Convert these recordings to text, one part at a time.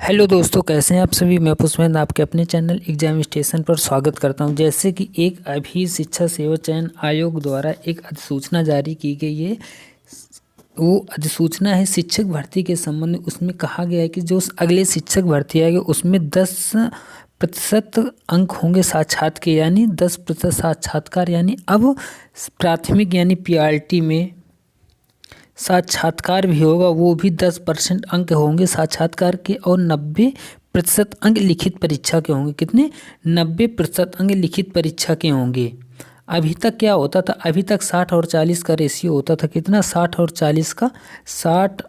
Hello दोस्तों, कैसे हैं आप सभी। मैं पुष्पेंद्र आपके अपने चैनल एग्जाम स्टेशन पर स्वागत करता हूं। जैसे कि एक अभी शिक्षा सेवा चयन आयोग द्वारा एक अधिसूचना जारी की गई है। वो अधिसूचना है शिक्षक भर्ती के संबंध में। उसमें कहा गया है कि जो अगले शिक्षक भर्ती आएगी उसमें 10% अंक होंगे साक्षात्कार के, यानी 10% साक्षात्कार, यानी अब प्राथमिक यानी पीआरटी में साक्षात्कार भी होगा, वो भी 10% अंक होंगे साक्षात्कार के, और 90% अंक लिखित परीक्षा के होंगे। कितने? 90% अंक लिखित परीक्षा के होंगे। अभी तक क्या होता था? अभी तक 60 और 40 का रेशियो होता था। कितना? 60 और 40 का। 60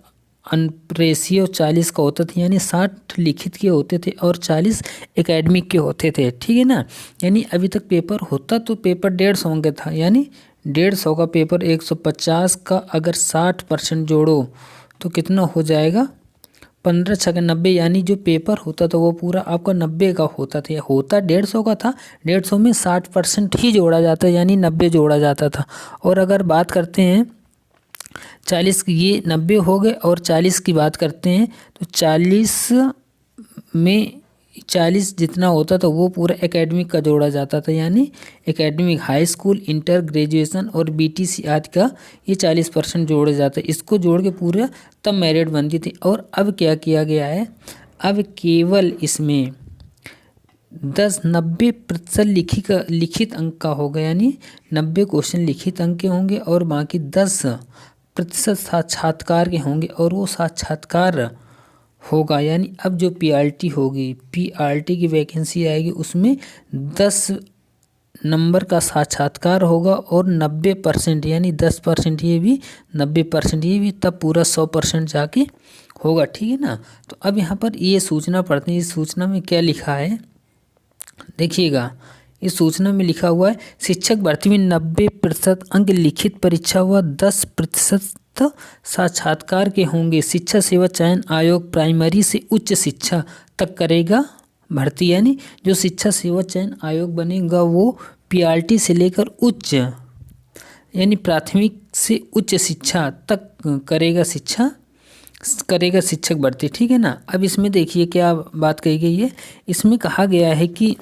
रेशियो 40 का होता था, यानी 60 लिखित के होते थे और 40 एकेडमिक के होते थे। ठीक है ना। यानी अभी तक पेपर होता तो पेपर 150 का था, यानी 150 का पेपर 150 का अगर 60% जोड़ो तो कितना हो जाएगा? 15 छक्के 90, यानी जो पेपर होता था वो पूरा आपका 90 का होता था। होता 150 का था, 150 में 60% ही जोड़ा जाता, यानी 90 जोड़ा जाता था। और अगर बात करते हैं 40 की, ये 90 हो गए, और 40 की बात करते हैं तो 40 में 40 जितना होता था वो पूरा एकेडमिक का जोड़ा जाता था, यानी academic high school, inter, graduation और बीटीसी आदि का ये 40% जोड़ा जाता है। इसको जोड़ के पूरा तब मेरिट बनती थी। और अब क्या किया गया है? अब केवल इसमें 90% लिखित अंक का होगा, यानी 90 क्वेश्चन लिखित अंक के होंगे और बाकी 10% साक्षात्कार के होंगे। और वो साक्षात्कार होगा, यानी अब जो पीआरटी होगी, पीआरटी की वैकेंसी आएगी, उसमें 10 नंबर का साक्षात्कार होगा और 90%, यानी 10% ये भी, 90% ये भी, तब पूरा 100% जाके होगा। ठीक है ना। तो अब यहाँ पर ये सूचना पढ़ते हैं। इस सूचना में क्या लिखा है देखिएगा। इस सूचना में लिखा हुआ है, शिक्षक भर्ती में 90% अंक लिखित परीक्षा व 10% साक्षात्कार के होंगे। शिक्षा सेवा चयन आयोग प्राइमरी से उच्च शिक्षा तक करेगा भर्ती, यानी जो शिक्षा सेवा चयन आयोग बनेगा वो पीआरटी से लेकर उच्च, यानी प्राथमिक से उच्च शिक्षा तक करेगा शिक्षक भर्ती। ठीक है ना। अब इसमें देखिए क्या बात कही गई है। इसमें कहा गया है कि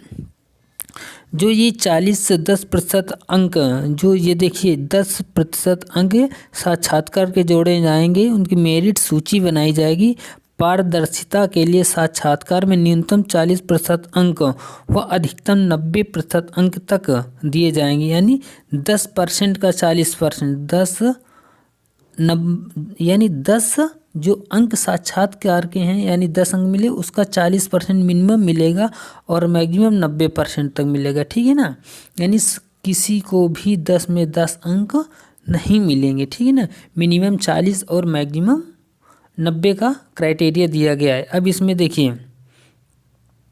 जो ये 40 से 10% अंक, जो ये देखिए 10% अंक साक्षात्कार के जोड़े जाएंगे, उनकी मेरिट सूची बनाई जाएगी। पारदर्शिता के लिए साक्षात्कार में न्यूनतम 40% अंक व अधिकतम 90% अंक तक दिए जाएंगे, यानी 10% का 40%, यानी 10 जो अंक साक्षात्कार के हैं, यानी 10 अंक मिले, उसका 40% मिनिमम मिलेगा और मैक्सिमम 90% तक मिलेगा। ठीक है ना। यानी किसी को भी 10 में 10 अंक नहीं मिलेंगे। ठीक है ना। मिनिमम 40 और मैक्सिमम 90 का क्राइटेरिया दिया गया है। अब इसमें देखिए,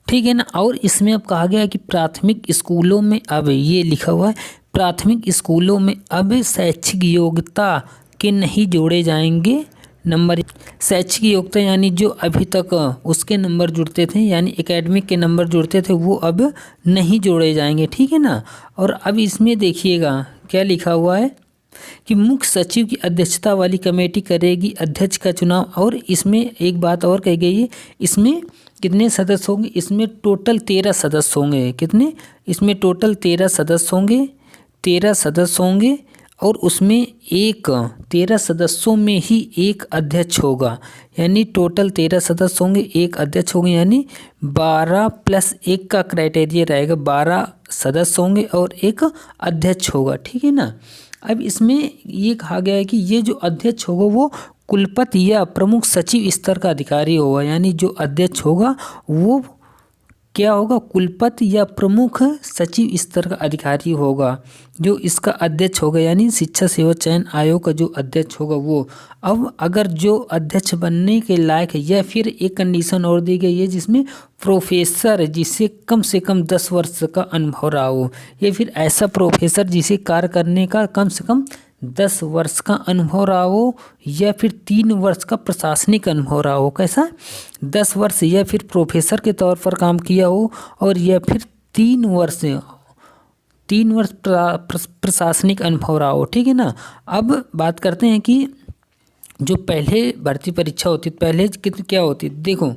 ठीक है ना। और इसमें अब कहा गया है कि प्राथमिक स्कूलों में, अब ये लिखा हुआ है, प्राथमिक स्कूलों में अब शैक्षिक योग्यता के नहीं जोड़े जाएंगे नंबर। शैक्षिक योग्यता यानी जो अभी तक उसके नंबर जुड़ते थे, यानी एकेडमिक के नंबर जुड़ते थे, वो अब नहीं जोड़े जाएंगे। ठीक है ना। और अब इसमें देखिएगा क्या लिखा हुआ है कि मुख्य सचिव की अध्यक्षता वाली कमेटी करेगी अध्यक्ष का चुनाव। और इसमें एक बात और कही गई है, इसमें कितने सदस्य होंगे? इसमें टोटल 13 सदस्य होंगे। कितने? इसमें टोटल 13 सदस्य होंगे। 13 सदस्य होंगे और उसमें 13 सदस्यों में ही एक अध्यक्ष होगा, यानी टोटल 13 सदस्य होंगे, एक अध्यक्ष होंगे, यानी 12 + 1 का क्राइटेरिया रहेगा। 12 सदस्य होंगे और एक अध्यक्ष होगा। ठीक है ना। अब इसमें ये कहा गया है कि ये जो अध्यक्ष होगा वो कुलपति या प्रमुख सचिव स्तर का अधिकारी होगा, यानी जो अध्यक्ष होगा वो क्या होगा? कुलपति या प्रमुख सचिव स्तर का अधिकारी होगा, जो इसका अध्यक्ष होगा, यानी शिक्षा सेवा चयन आयोग का जो अध्यक्ष होगा वो। अब अगर जो अध्यक्ष बनने के लायक है, या फिर एक कंडीशन और दी गई है जिसमें प्रोफेसर जिसे कम से कम 10 वर्ष का अनुभव रहा हो, या फिर ऐसा प्रोफेसर जिसे कार्य करने का कम से कम 10 वर्ष का अनुभव रहा हो, या फिर 3 वर्ष का प्रशासनिक अनुभव रहा हो। कैसा? 10 वर्ष या फिर प्रोफेसर के तौर पर काम किया हो, और या फिर 3 वर्ष प्रशासनिक अनुभव रहा हो। ठीक है ना। अब बात करते हैं कि जो पहले भर्ती परीक्षा होती, पहले कितनी क्या होती, देखो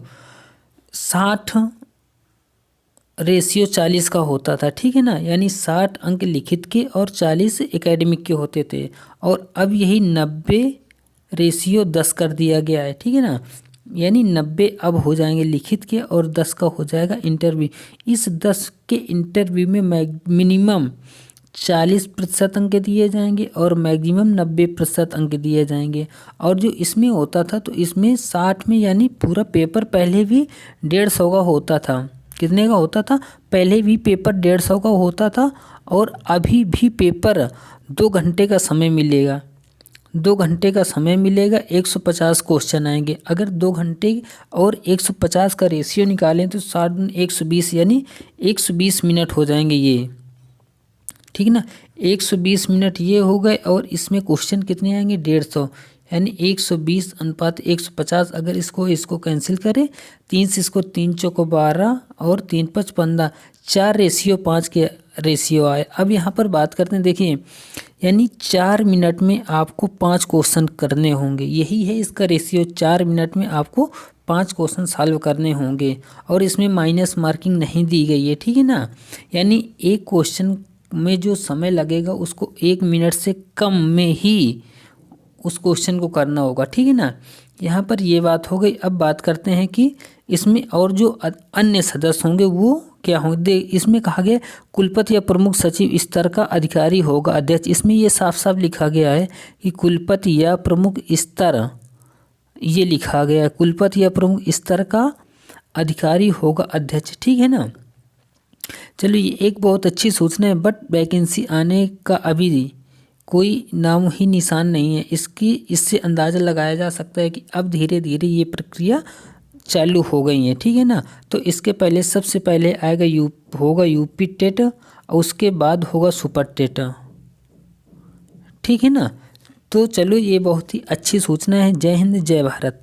60:40 का होता था, ठीक है ना, यानी 60 अंक लिखित के और 40 एकेडमिक के होते थे। और अब यही 90:10 कर दिया गया है, ठीक है ना, यानी 90 अब हो जाएंगे लिखित के और 10 का हो जाएगा इंटरव्यू। इस 10 के इंटरव्यू में मिनिमम 40% अंक दिए जाएंगे और मैक्सिमम 90% अंक दिए जाएंगे। और जो इसमें होता था तो इसमें 60 में यानी पूरा पेपर पहले भी 150 का होता था। कितने का होता था? पहले भी पेपर 150 का होता था और अभी भी पेपर 2 घंटे का समय मिलेगा। 2 घंटे का समय मिलेगा, 150 क्वेश्चन आएंगे। अगर 2 घंटे और 150 का रेशियो निकालें तो 60 120 यानी 120 मिनट हो जाएंगे ये, ठीक है ना। 120 मिनट ये हो गए और इसमें क्वेश्चन कितने आएंगे? 150 यानी 120:150। अगर इसको कैंसिल करें, 3 से इसको 3 चौको 12 और 3 5 15, 4:5 के रेशियो आए। अब यहाँ पर बात करते हैं, देखिए यानी 4 मिनट में आपको 5 क्वेश्चन करने होंगे, यही है इसका रेशियो। 4 मिनट में आपको 5 क्वेश्चन सॉल्व करने होंगे और इसमें माइनस मार्किंग नहीं दी गई है, ठीक है ना। यानी एक क्वेश्चन में जो समय लगेगा उसको 1 मिनट से कम में ही उस क्वेश्चन को करना होगा, ठीक है ना। यहाँ पर ये बात हो गई। अब बात करते हैं कि इसमें और जो अन्य सदस्य होंगे वो क्या होंगे। इसमें कहा गया कुलपति या प्रमुख सचिव स्तर का अधिकारी होगा अध्यक्ष। इसमें ये साफ साफ लिखा गया है कि कुलपति या प्रमुख स्तर, ये लिखा गया है कुलपति या प्रमुख स्तर का अधिकारी होगा अध्यक्ष, ठीक है ना। चलो ये एक बहुत अच्छी सूचना है, बट वैकेंसी आने का अभी कोई नाम ही निशान नहीं है। इससे अंदाज़ा लगाया जा सकता है कि अब धीरे धीरे ये प्रक्रिया चालू हो गई है, ठीक है ना। तो इसके पहले सबसे पहले आएगा होगा यूपी टेट और उसके बाद होगा सुपर टेट, ठीक है ना। तो चलो ये बहुत ही अच्छी सूचना है। जय हिंद, जय भारत।